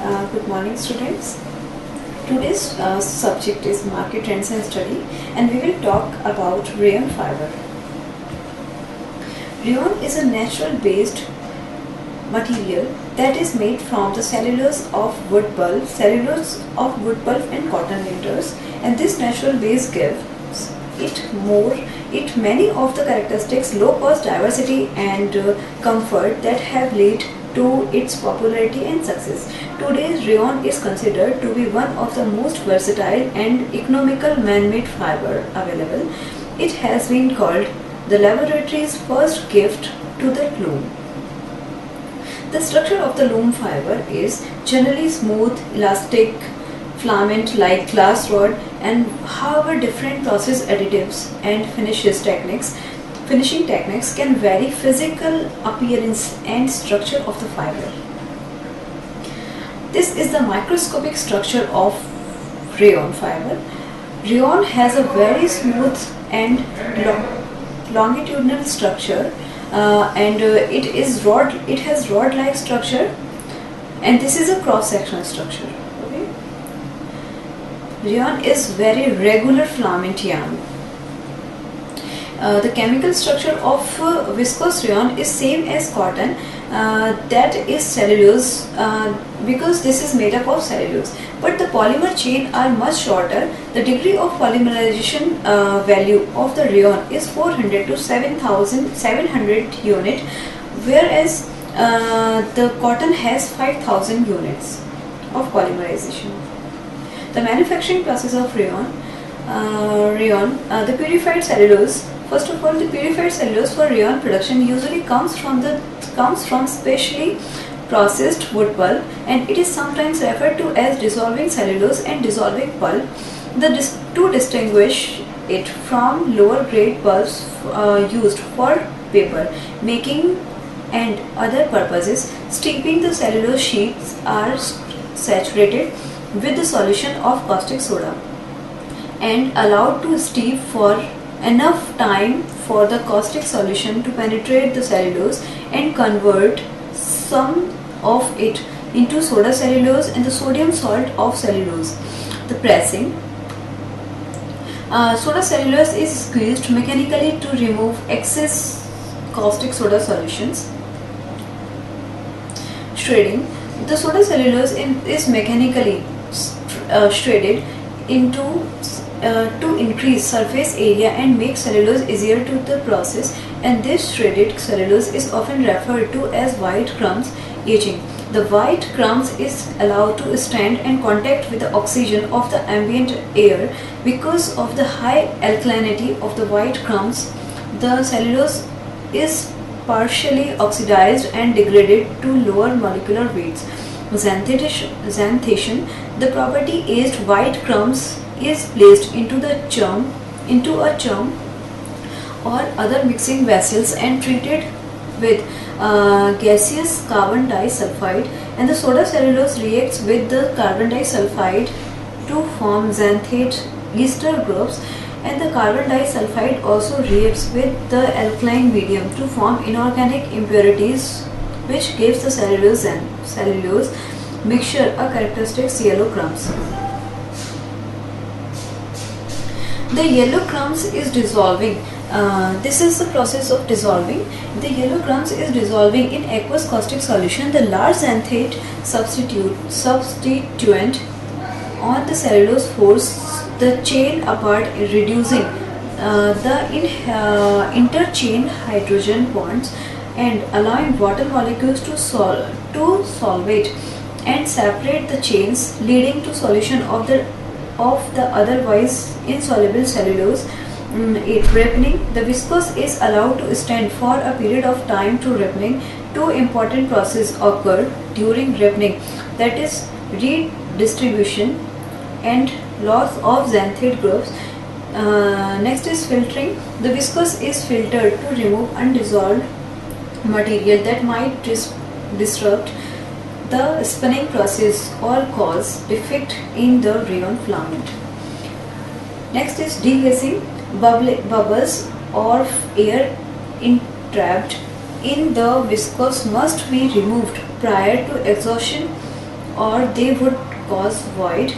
Good morning, students. Today's subject is market trends and study, and we will talk about rayon fiber. Rayon is a natural-based material that is made from the cellulose of wood pulp, and cotton linters, and this natural base gives it many of the characteristics, low cost, diversity, and comfort that have led to its popularity and success. Today's rayon is considered to be one of the most versatile and economical man-made fiber available. It has been called the laboratory's first gift to the loom. The structure of the loom fiber is generally smooth, elastic, filament like glass rod, and however different process additives and finishing techniques can vary physical appearance and structure of the fiber. This is the microscopic structure of rayon fiber. Rayon has a very smooth and longitudinal structure, and it has rod-like structure, and this is a cross-sectional structure. Okay. Rayon is very regular filament yarn. The chemical structure of viscose rayon is same as cotton, that is cellulose, because this is made up of cellulose, but the polymer chain are much shorter. The degree of polymerization value of the rayon is 400 to 7,700 unit, whereas the cotton has 5,000 units of polymerization. The manufacturing process of rayon, the purified cellulose. First of all, the purified cellulose for rayon production usually comes from specially processed wood pulp, and it is sometimes referred to as dissolving cellulose and dissolving pulp. To distinguish it from lower grade pulps used for paper making and other purposes, steeping the cellulose sheets are saturated with the solution of caustic soda and allowed to steep for enough time for the caustic solution to penetrate the cellulose and convert some of it into soda cellulose and the sodium salt of cellulose. The pressing. Soda cellulose is squeezed mechanically to remove excess caustic soda solutions. Shredding. The soda cellulose is mechanically shredded to increase surface area and make cellulose easier to the process, and this shredded cellulose is often referred to as white crumbs. Aging. The white crumbs is allowed to stand and contact with the oxygen of the ambient air. Because of the high alkalinity of the white crumbs, the cellulose is partially oxidized and degraded to lower molecular weights. Xanthation. The property aged white crumbs is placed into a churn or other mixing vessels and treated with gaseous carbon disulfide, and the soda cellulose reacts with the carbon disulfide to form xanthate ester groups, and the carbon disulfide also reacts with the alkaline medium to form inorganic impurities, which gives the cellulose mixture a characteristic yellow crumbs. The yellow crumbs is dissolving. This is the process of dissolving. The yellow crumbs is dissolving in aqueous caustic solution. The large xanthate substituent on the cellulose force the chain apart, reducing the interchain hydrogen bonds and allowing water molecules to solvate and separate the chains, leading to solution of the otherwise insoluble cellulose. Ripening. The viscose is allowed to stand for a period of time to ripening. Two important processes occur during ripening, that is redistribution and loss of xanthate groups. Next is filtering. The viscose is filtered to remove undissolved material that might disrupt the spinning process or cause defect in the rayon filament. Next is degassing. Bubbles or air entrapped in the viscose must be removed prior to exhaustion or they would cause void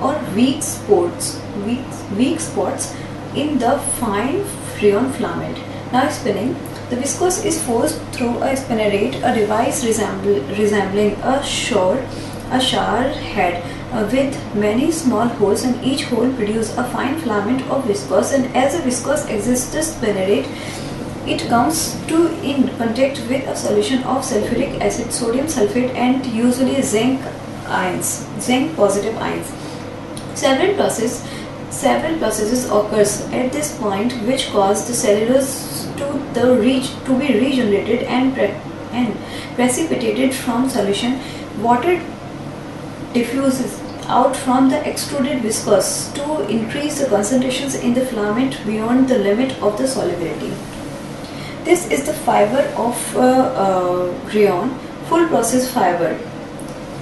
or weak spots in the fine rayon filament. Now spinning. The viscose is forced through a spinnerate, a device resembling a shower head with many small holes, and each hole produces a fine filament of viscose. And as the viscose exits the spinnerate, it comes in contact with a solution of sulfuric acid, sodium sulfate, and usually zinc positive ions. Several processes occurs at this point which cause the cellulose to be regenerated and precipitated from solution. Water diffuses out from the extruded viscose to increase the concentrations in the filament beyond the limit of the solubility. This is the fiber of rayon, full process fiber.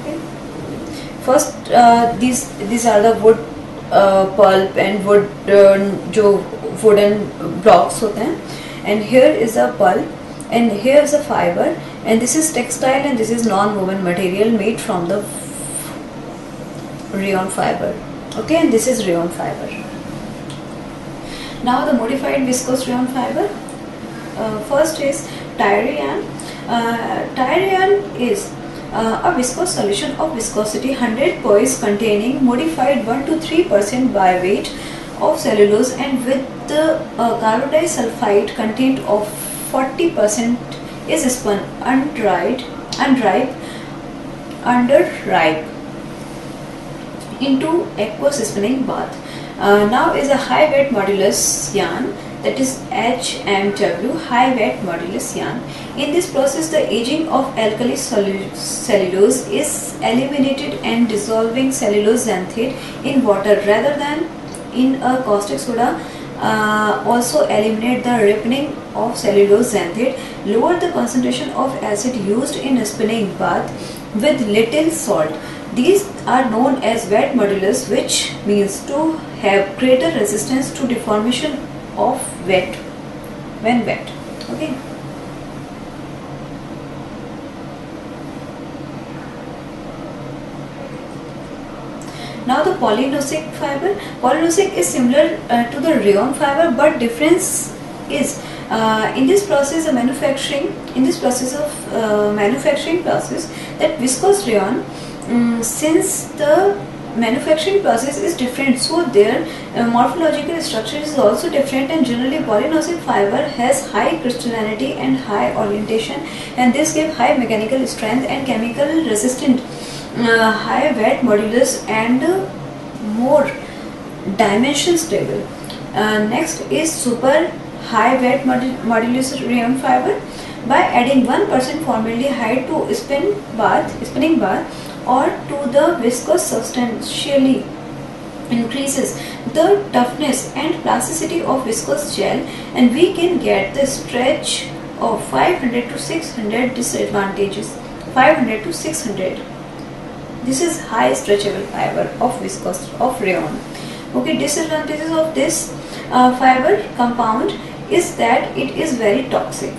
Okay. First, these are the wood pulp and wood जो wooden blocks होते हैं, and here is a pulp and here is a fiber, and this is textile and this is non-woven material made from the rayon fiber. Okay, and this is rayon fiber. Now the modified viscose rayon fiber. First is tire rayon. Tire rayon is a viscose solution of viscosity 100 poise containing modified 1 to 3% by weight of cellulose and with the carbon sulfide content of 40% is spun unripe into aqueous spinning bath. Now is a high wet modulus yarn, that is HMW, high wet modulus yarn. In this process, the aging of alkali cellulose is eliminated and dissolving cellulose xanthate in water rather than in a caustic soda also eliminate the ripening of cellulose xanthate, lower the concentration of acid used in spinning bath with little salt. These are known as wet modulus, which means to have greater resistance to deformation of when wet. Okay. Now the polynoxic fiber. Polynoxic is similar to the rayon fiber, but difference is in this process of manufacturing process, that viscose rayon, since the manufacturing process is different, so their morphological structure is also different, and generally polynoxic fiber has high crystallinity and high orientation, and this gives high mechanical strength and chemical resistant, high wet modulus and more dimension stable. Next is super high wet modulus rayon fiber. By adding 1% formaldehyde to spinning bath or to the viscose, substantially increases the toughness and plasticity of viscose gel, and we can get the stretch of 500 to 600 disadvantages. 500 to 600. This is high stretchable fiber of viscose of rayon. Okay, disadvantages of this fiber compound is that it is very toxic.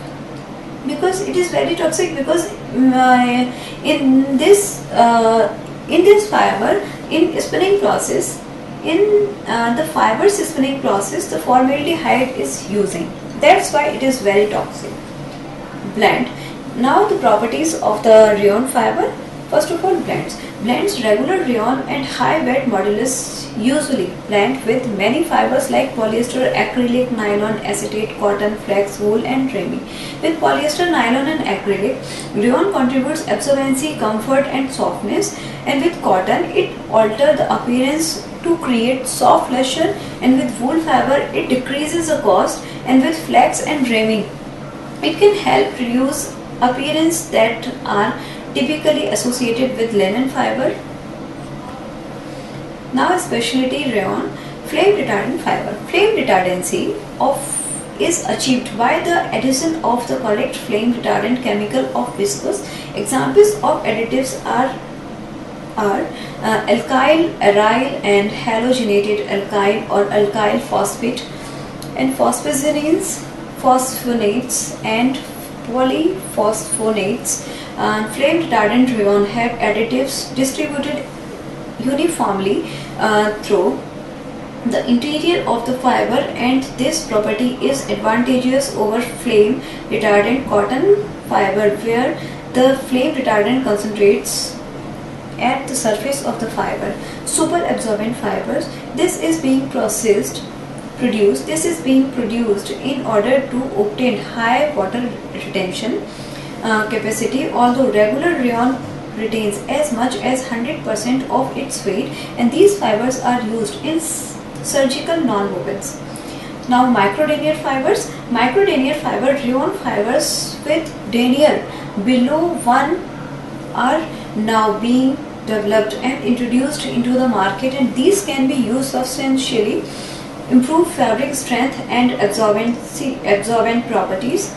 Because in this fiber, in spinning process, in the fiber's spinning process, the formaldehyde is using. That's why it is very toxic. Blend. Now the properties of the rayon fiber. First of all, blends. Blends regular rayon and high wet modulus usually blend with many fibers like polyester, acrylic, nylon, acetate, cotton, flax, wool and rami. With polyester, nylon and acrylic, rayon contributes absorbency, comfort and softness, and with cotton it alters the appearance to create soft luster, and with wool fiber it decreases the cost, and with flax and rami it can help reduce appearance that are typically associated with linen fiber. Now specialty rayon, flame retardant fiber. Flame retardancy is achieved by the addition of the correct flame retardant chemical of viscose. Examples of additives are alkyl, aryl and halogenated alkyl or alkyl phosphate, and phosphonates and polyphosphonates Flame retardant rayon have additives distributed uniformly through the interior of the fiber, and this property is advantageous over flame retardant cotton fiber, where the flame retardant concentrates at the surface of the fiber. Super absorbent fibers. This is being produced in order to obtain high water retention capacity, although regular rayon retains as much as 100% of its weight, and these fibers are used in surgical non-wovens. Now microdenier fibers. Microdenier fiber, rayon fibers with denier below 1 are now being developed and introduced into the market, and these can be used substantially improve fabric strength and absorbent properties.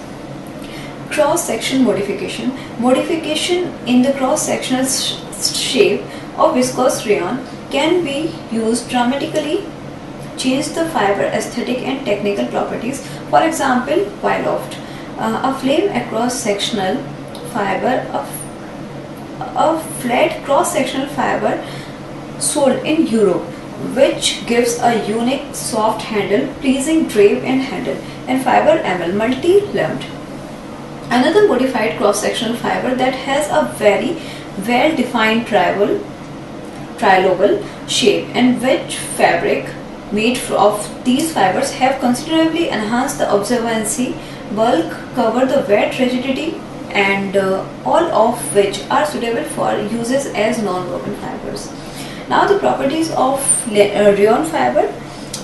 Cross-section modification. Modification in the cross-sectional shape of viscose rayon can be used dramatically change the fiber aesthetic and technical properties. For example, Wyloft, a flame across sectional fiber, a flat cross-sectional fiber sold in Europe, which gives a unique soft handle, pleasing drape and handle, and fiber ML multi-limbed. Another modified cross-sectional fiber that has a very well-defined trilobal shape, and which fabric made of these fibers have considerably enhanced the absorbency, bulk, cover, the wet rigidity, and all of which are suitable for uses as non-woven fibers. Now the properties of rayon fiber.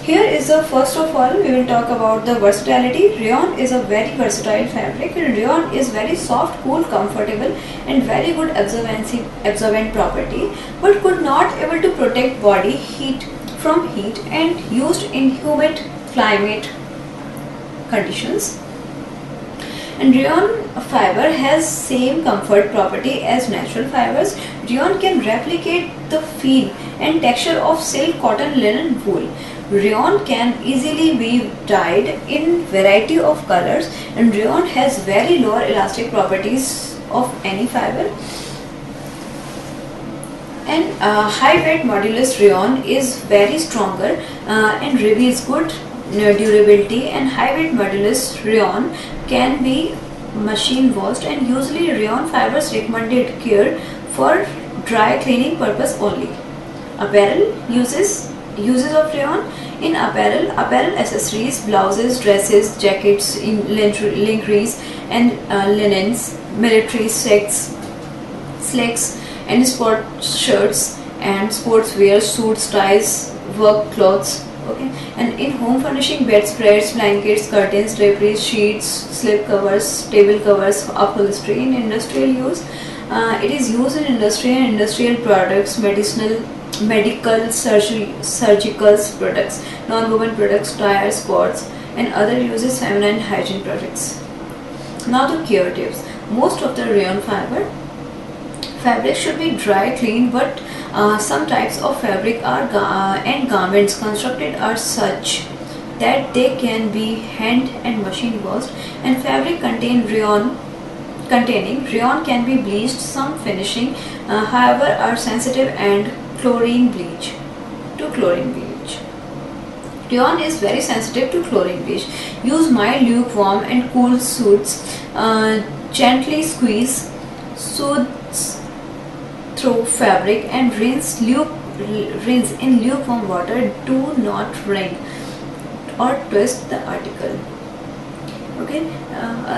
Here is the first of all we will talk about the versatility. Rayon is a very versatile fabric, and rayon is very soft, cool, comfortable, and very good absorbent property, but could not able to protect body heat from heat and used in humid climate conditions. And rayon fiber has same comfort property as natural fibers. Rayon can replicate the feel and texture of silk, cotton, linen, wool. Rayon can easily be dyed in variety of colors, and rayon has very lower elastic properties of any fiber. And high weight modulus rayon is very stronger and reveals good durability, and high weight modulus rayon can be machine washed, and usually rayon fibers recommended care for dry cleaning purpose only. Apparel uses of rayon. In apparel accessories, blouses, dresses, jackets, lingeries, and linens, military slacks, and sport shirts and sportswear, suits, ties, work clothes. Okay, and in home furnishing, bedspreads, blankets, curtains, draperies, sheets, slip covers, table covers, upholstery. In industrial use, it is used in industry and industrial products, medical, surgical products, non-woven products, tires, sports, and other uses, feminine hygiene products. Now the care tips. Most of the rayon fabric should be dry cleaned, but some types of fabric and garments constructed are such that they can be hand and machine washed, and fabric containing rayon can be bleached. Some finishing however are sensitive and chlorine bleach. Rayon is very sensitive to chlorine bleach. Use mild, lukewarm, and cool suits. Gently squeeze suits through fabric and rinse in lukewarm water. Do not wring or twist the article. Okay.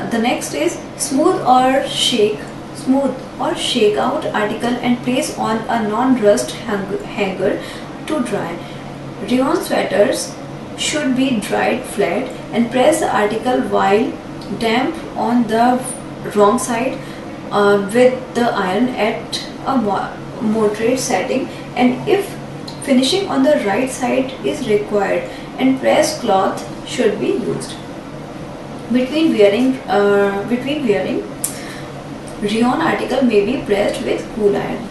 The next is smooth or shake out article and place on a non-rust hanger to dry. Rayon sweaters should be dried flat, and press the article while damp on the wrong side with the iron at a moderate setting, and if finishing on the right side is required, and pressed cloth should be used. Between wearing, rayon article may be pressed with cool iron.